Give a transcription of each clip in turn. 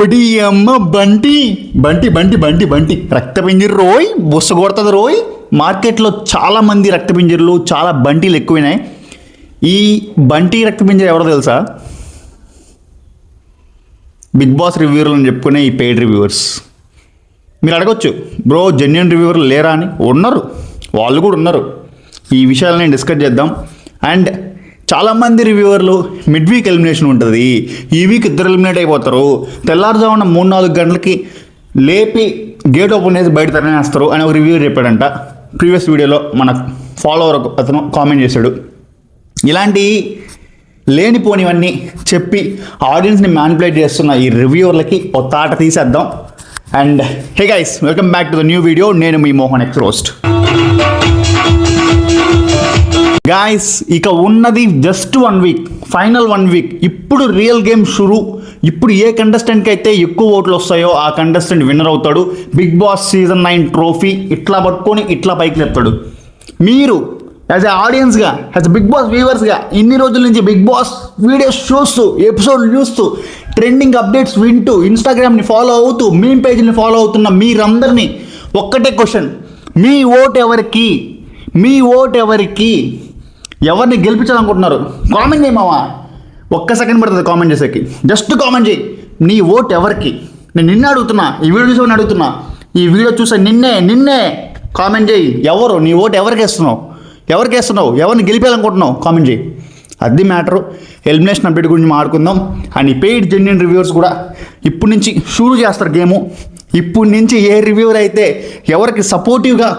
ఒడి అమ్మ బంటి బంటి బంటి బంటి బంటి రక్తపింజీరు రోయ్ బుస్స కొడుతుంది రోయ్. మార్కెట్లో చాలామంది రక్తపింజీరులు చాలా బంటీలు ఎక్కువైనాయి. ఈ బంటి రక్తపింజీరు ఎవరో తెలుసా? బిగ్ బాస్ రివ్యూర్లు అని చెప్పుకునే ఈ పెయిడ్ రివ్యూవర్స్. మీరు అడగొచ్చు, బ్రో జెన్యున్ రివ్యూవర్లు లేరా అని. ఉన్నారు, వాళ్ళు కూడా ఉన్నారు. ఈ విషయాలు నేను డిస్కస్ చేద్దాం. అండ్ చాలామంది రివ్యూవర్లు మిడ్ వీక్ ఎలిమినేషన్ ఉంటుంది, ఈ వీక్ ఇద్దరు ఎలిమినేట్ అయిపోతారు, తెల్లారుజామున 3-4 గంటలకి లేపి గేట్ ఓపెన్ చేసి బయట తరనేస్తారు అని ఒక రివ్యూవర్ చెప్పాడంట. ప్రీవియస్ వీడియోలో మన ఫాలోవర్ అతను కామెంట్ చేశాడు. ఇలాంటి లేనిపోనివన్నీ చెప్పి ఆడియన్స్ని మ్యానిపులేట్ చేస్తున్న ఈ రివ్యూవర్లకి ఒక తాట తీసేద్దాం. And hey guys, welcome back to the new video. నేను మీ మోహన్ ఎక్స్ రోస్ట్. గాయస్, ఇక ఉన్నది జస్ట్ 1 వీక్, ఫైనల్ 1 వీక్. ఇప్పుడు రియల్ గేమ్ షురు. ఇప్పుడు ఏ కంటెస్టెంట్కి అయితే ఎక్కువ ఓట్లు వస్తాయో ఆ కంటెస్టెంట్ విన్నర్ అవుతాడు. బిగ్ బాస్ సీజన్ 9 ట్రోఫీ ఇట్లా పట్టుకొని ఇట్లా పైకి లేపుతాడు. మీరు యాజ్ ఎ ఆడియన్స్గా, యాజ్ ఎ బిగ్ బాస్ వ్యూవర్స్గా ఇన్ని రోజుల నుంచి బిగ్ బాస్ వీడియోస్ చూస్తూ, ఎపిసోడ్లు చూస్తూ, ట్రెండింగ్ అప్డేట్స్ వింటూ, ఇన్స్టాగ్రామ్ని ఫాలో అవుతూ, మీమ్ పేజ్ని ఫాలో అవుతున్న మీరందరినీ ఒక్కటే క్వశ్చన్, మీ ఓట్ ఎవరికి? మీ ఓట్ ఎవరికి? ఎవరిని గెలిపించాలనుకుంటున్నారు? కామెంట్ చేయమావా, ఒక్క సెకండ్ పడుతుంది కామెంట్ చేసేకి. జస్ట్ కామెంట్ చేయి, నీ ఓట్ ఎవరికి? నేను నిన్నే అడుగుతున్నా, ఈ వీడియో చూసి అడుగుతున్నా, ఈ వీడియో చూసా నిన్నే కామెంట్ చేయి. ఎవరు నీ ఓట్ ఎవరికి వేస్తున్నావు? ఎవరికి వేస్తున్నావు? ఎవరిని గెలిపించాలనుకుంటున్నావు? కామెంట్ చేయి. అది మ్యాటరు. ఎలిమినేషన్ అప్డేట్ గురించి మాట్లాడుకుందాం. అండ్ ఈ పెయిడ్ జెన్యున్ రివ్యూవర్స్ కూడా ఇప్పటి నుంచి షూరు చేస్తారు గేము. ఇప్పటి నుంచి ఏ రివ్యూవర్ అయితే ఎవరికి సపోర్టివ్గా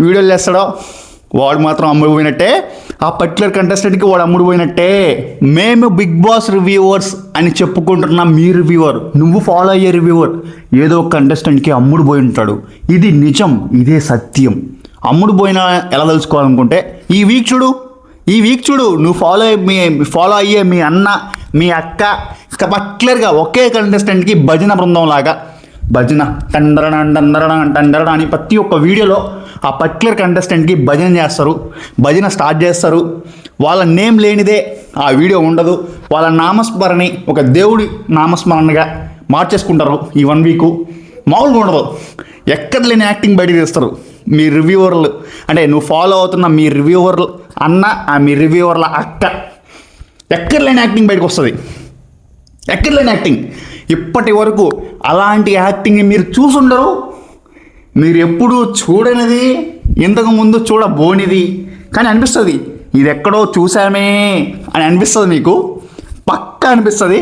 వీడియోలు చేస్తాడో వాడు మాత్రం అమ్ముడుపోయినట్టే, ఆ పర్టికులర్ కంటెస్టెంట్కి వాడు అమ్ముడుపోయినట్టే. మేము బిగ్ బాస్ రివ్యూవర్స్ అని చెప్పుకుంటున్న మీ రివ్యూవర్, నువ్వు ఫాలో అయ్యే రివ్యూవర్ ఏదో ఒక కంటెస్టెంట్కి అమ్ముడుపోయి ఉంటాడు. ఇది నిజం, ఇదే సత్యం. అమ్ముడుపోయినా ఎలా తెలుసుకోవాలనుకుంటే ఈ వీక్ చూడు, నువ్వు ఫాలో అయ్యే మీ అన్న, మీ అక్క పర్టికులర్గా ఒకే కంటెస్టెంట్కి భజన బృందం లాగా భజన టండరణ అని ప్రతి ఒక్క వీడియోలో ఆ పర్టికులర్ కంటెస్టెంట్కి భజన చేస్తారు, భజన స్టార్ట్ చేస్తారు. వాళ్ళ నేమ్ లేనిదే ఆ వీడియో ఉండదు. వాళ్ళ నామస్మరణని ఒక దేవుడి నామస్మరణగా మార్చేసుకుంటారు. ఈ 1 వీకు మామూలుగా ఉండదు. ఎక్కడ లేని యాక్టింగ్ బయట తీస్తారు మీ రివ్యూవర్లు. అంటే నువ్వు ఫాలో అవుతున్న మీ రివ్యూవర్లు అన్న, ఆ మీ రివ్యూవర్ల అక్క, ఎక్కడ లేని యాక్టింగ్ బయటకు వస్తుంది. ఎక్కడ లేని యాక్టింగ్. ఇప్పటి వరకు అలాంటి యాక్టింగ్ మీరు చూసుండరు. మీరు ఎప్పుడూ చూడనిది, ఇంతకుముందు చూడబోనిది, కానీ అనిపిస్తుంది ఇది ఎక్కడో చూసామే అని అనిపిస్తుంది. మీకు పక్కా అనిపిస్తుంది.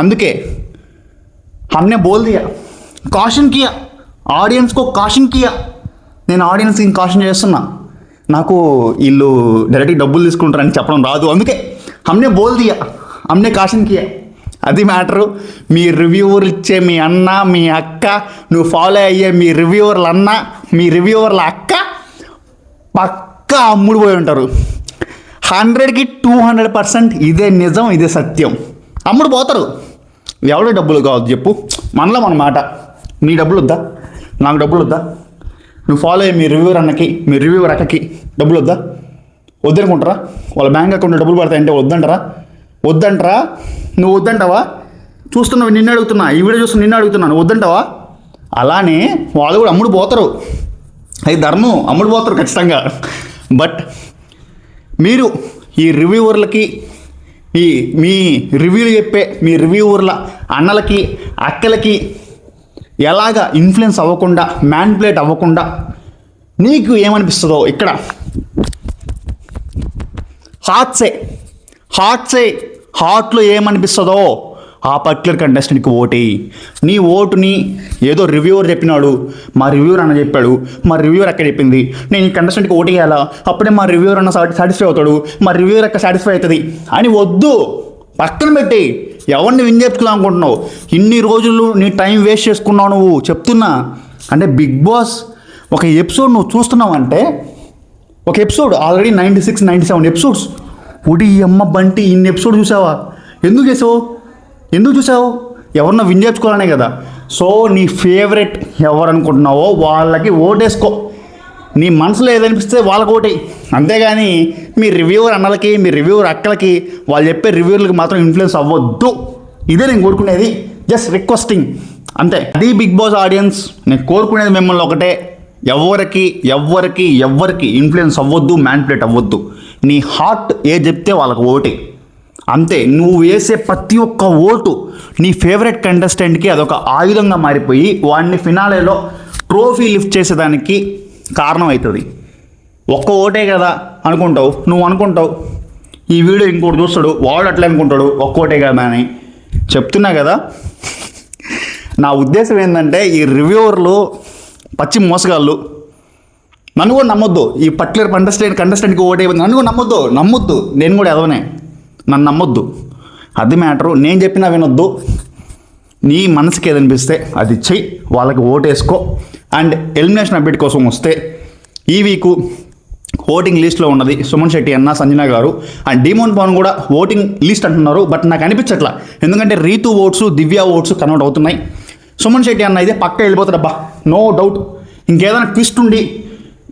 అందుకే हमने बोल दिया, కాషన్ కియా, ఆడియన్స్కో కాషన్ కియా. నేను ఆడియన్స్కి కాషన్ చేస్తున్నా. నాకు వీళ్ళు డైరెక్ట్గా డబ్బులు తీసుకుంటారని చెప్పడం రాదు. అందుకే हमने बोल दिया, हमने కాషన్ కియా. అది మ్యాటరు. మీ రివ్యూవర్ ఇచ్చే మీ అన్న, మీ అక్క, నువ్వు ఫాలో అయ్యే మీ రివ్యూవర్ల అన్న, మీ రివ్యూవర్ల అక్క పక్కా అమ్ముడుపోయి ఉంటారు. 100కి 200% ఇదే నిజం, ఇదే సత్యం. అమ్ముడు పోతారు. ఎవడో డబ్బులు కావద్దు చెప్పు, మనలో మన మాట. నీ డబ్బులు వద్దా? నాకు డబ్బులు వద్దా? నువ్వు ఫాలో అయ్యే మీ రివ్యూవర్ అన్నకి, మీ రివ్యూవర్ అక్కకి డబ్బులు వద్దా? వద్దనుకుంటారా? వాళ్ళ బ్యాంక్ అకౌంట్లో డబ్బులు పడతాయంటే వద్దంటారా? నువ్వు వద్దంటావా? చూస్తున్నావు, నిన్ను అడుగుతున్నా, ఈ వీడియో చూస్తున్నా, నిన్ను అడుగుతున్నాను, వద్దంటావా? అలానే వాళ్ళు కూడా అమ్ముడు పోతారు. అది ధర్మం, అమ్ముడు పోతారు ఖచ్చితంగా. బట్ మీరు ఈ రివ్యూవర్లకి, మీ రివ్యూలు చెప్పే మీ రివ్యూవర్ల అన్నలకి, అక్కలకి ఎలాగా ఇన్ఫ్లుయెన్స్ అవ్వకుండా, మ్యానిపులేట్ అవ్వకుండా నీకు ఏమనిపిస్తుందో ఇక్కడ హార్ట్లో ఏమనిపిస్తుందో ఆ పర్టికులర్ కంటెస్టెంట్కి ఓటేయి. నీ ఓటుని ఏదో రివ్యూవర్ చెప్పినాడు, మా రివ్యూవర్ అన్న చెప్పాడు, మా రివ్యూవర్ అక్క చెప్పింది, నేను ఈ కంటెస్టెంట్కి ఓటు వేయాలా, అప్పుడే మా రివ్యూవర్ అన్న సాటిస్ఫై అవుతాడు, మా రివ్యూవర్ అక్క సాటిస్ఫై అవుతుంది అని వద్దు. పక్కన పెట్టి ఎవరిని విన్ చేసుకోవాలనుకుంటున్నావు? ఇన్ని రోజులు నీ టైం వేస్ట్ చేసుకున్నావు నువ్వు. చెప్తున్నా, అంటే బిగ్ బాస్ ఒక ఎపిసోడ్ నువ్వు చూస్తున్నావు అంటే, ఒక ఎపిసోడ్ ఆల్రెడీ 96-97 ఎపిసోడ్స్. ఒడి అమ్మ బంటి, ఇన్ని ఎపిసోడ్ చూసావా? ఎందుకు చూసావు? ఎవరన్నా విన్ చేసుకోవాలనే కదా. సో నీ ఫేవరెట్ ఎవరు అనుకుంటున్నావో వాళ్ళకి ఓటేసుకో. నీ మనసులో ఏదనిపిస్తే వాళ్ళకి ఓటే. అంతేగాని మీ రివ్యూవర్ అన్నలకి, మీ రివ్యూవర్ అక్కలకి, వాళ్ళు చెప్పే రివ్యూవర్లకి మాత్రం ఇన్ఫ్లుయెన్స్ అవ్వద్దు. ఇదే నేను కోరుకునేది. జస్ట్ రిక్వెస్టింగ్ అంతే. అది బిగ్ బాస్ ఆడియన్స్, నేను కోరుకునేది మిమ్మల్ని ఒకటే, ఎవ్వరికి ఇన్ఫ్లుయెన్స్ అవ్వద్దు, మ్యానిపులేట్ అవ్వద్దు. నీ హార్ట్ ఏ చెప్తే వాళ్ళకి ఓటే, అంతే. నువ్వు వేసే ప్రతి ఒక్క ఓటు నీ ఫేవరెట్ కంటెస్టెంట్కి అదొక ఆయుధంగా మారిపోయి వాడిని ఫినాలేలో ట్రోఫీ లిఫ్ట్ చేసేదానికి కారణం అవుతుంది. ఒక్క ఓటే కదా అనుకుంటావు, నువ్వు అనుకుంటావు ఈ వీడియో ఇంకోటి చూస్తాడు, వాడు అట్లా అనుకుంటాడు ఒక్క ఓటే కదా అని. చెప్తున్నా కదా, నా ఉద్దేశం ఏంటంటే ఈ రివ్యూవర్లు పచ్చి మోసగాళ్ళు. నన్ను కూడా నమ్మొద్దు, ఈ పర్టికులర్ కంటెస్టెంట్కి ఓటే నన్ను కూడా నమ్మొద్దు. నేను కూడా ఎదవనే, నన్ను నమ్మొద్దు. అది మ్యాటరు. నేను చెప్పినా వినొద్దు. నీ మనసుకి ఏదనిపిస్తే అది చెయ్యి, వాళ్ళకి ఓటేసుకో. అండ్ ఎలిమినేషన్ అప్డేట్ కోసం వస్తే ఈ వీకు ఓటింగ్ లిస్ట్లో ఉన్నది సుమన్ శెట్టి అన్న, సంజన గారు అండ్ డీమోన్ పవన్ కూడా ఓటింగ్ లిస్ట్ అంటున్నారు. బట్ నాకు అనిపించట్లా, ఎందుకంటే రీతు ఓట్స్, దివ్య ఓట్స్ కన్వర్ట్ అవుతున్నాయి. సుమన్ శెట్టి అన్న అయితే పక్క వెళ్ళిపోతాడబ్బా, నో డౌట్. ఇంకేదైనా ట్విస్ట్ ఉండి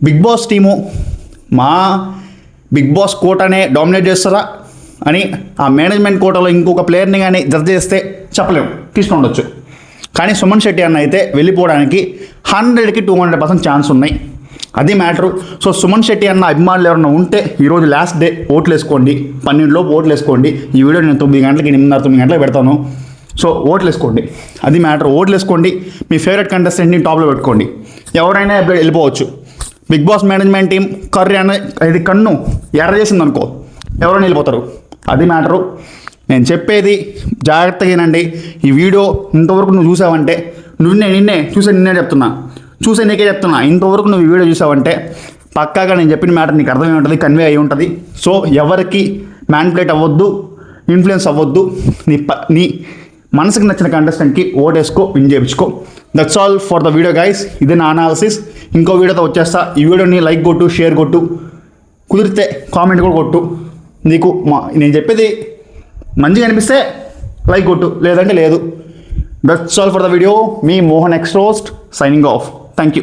బిగ్ బాస్ టీము మా బిగ్ బాస్ కోటానే డామినేట్ చేస్తారా అని ఆ మేనేజ్మెంట్ కోటాలో ఇంకొక ప్లేయర్ని కానీ జడ్జ్ చేస్తే చెప్పలేము, తీసుకుండొచ్చు. కానీ సుమన్ శెట్టి అన్న అయితే వెళ్ళిపోవడానికి 100కి 200% ఛాన్స్ ఉన్నాయి. అది మ్యాటరు. సో సుమన్ శెట్టి అన్న అభిమానులు ఎవరైనా ఉంటే ఈరోజు లాస్ట్ డే ఓట్లు వేసుకోండి, 12 ఓట్లు వేసుకోండి. ఈ వీడియో నేను 9 గంటలకి 8:30 గంటలకు పెడతాను. సో ఓట్లు వేసుకోండి, అది మ్యాటర్. ఓట్లు వేసుకోండి, మీ ఫేవరెట్ కంటెస్టెంట్ని టాప్లో పెట్టుకోండి. ఎవరైనా వెళ్ళిపోవచ్చు. బిగ్ బాస్ మేనేజ్మెంట్ టీం కర్రీ అనే ఇది కన్ను ఎర్ర చేసింది అనుకో, ఎవరైనా వెళ్ళిపోతారు. అది మ్యాటరు. నేను చెప్పేది జాగ్రత్తగా వినండి. ఈ వీడియో ఇంతవరకు నువ్వు చూసావంటే నిన్నే చూసే నీకే చెప్తున్నా. ఇంతవరకు నువ్వు ఈ వీడియో చూసావంటే పక్కాగా నేను చెప్పిన మ్యాటర్ నీకు అర్థమై ఉంటుంది, కన్వే అయి ఉంటుంది. సో ఎవరికి మ్యానిపులేట్ అవ్వద్దు, ఇన్ఫ్లుయెన్స్ అవ్వద్దు. నీ మనసుకి నచ్చిన కంటెస్టెంట్కి ఓటేసుకో, విన్ చేయించుకో. That's all for the video guys. ఇది నా అనాలిసిస్. ఇంకో వీడియోతో వచ్చేస్తా. ఈ వీడియోని లైక్ కొట్టు, షేర్ కొట్టు, కుదిరితే కామెంట్ కూడా కొట్టు. నీకు నేను చెప్పేది మంచిగా అనిపిస్తే లైక్ కొట్టు, లేదంటే లేదు. That's all for the video. Me Mohan X roast signing off. Thank you.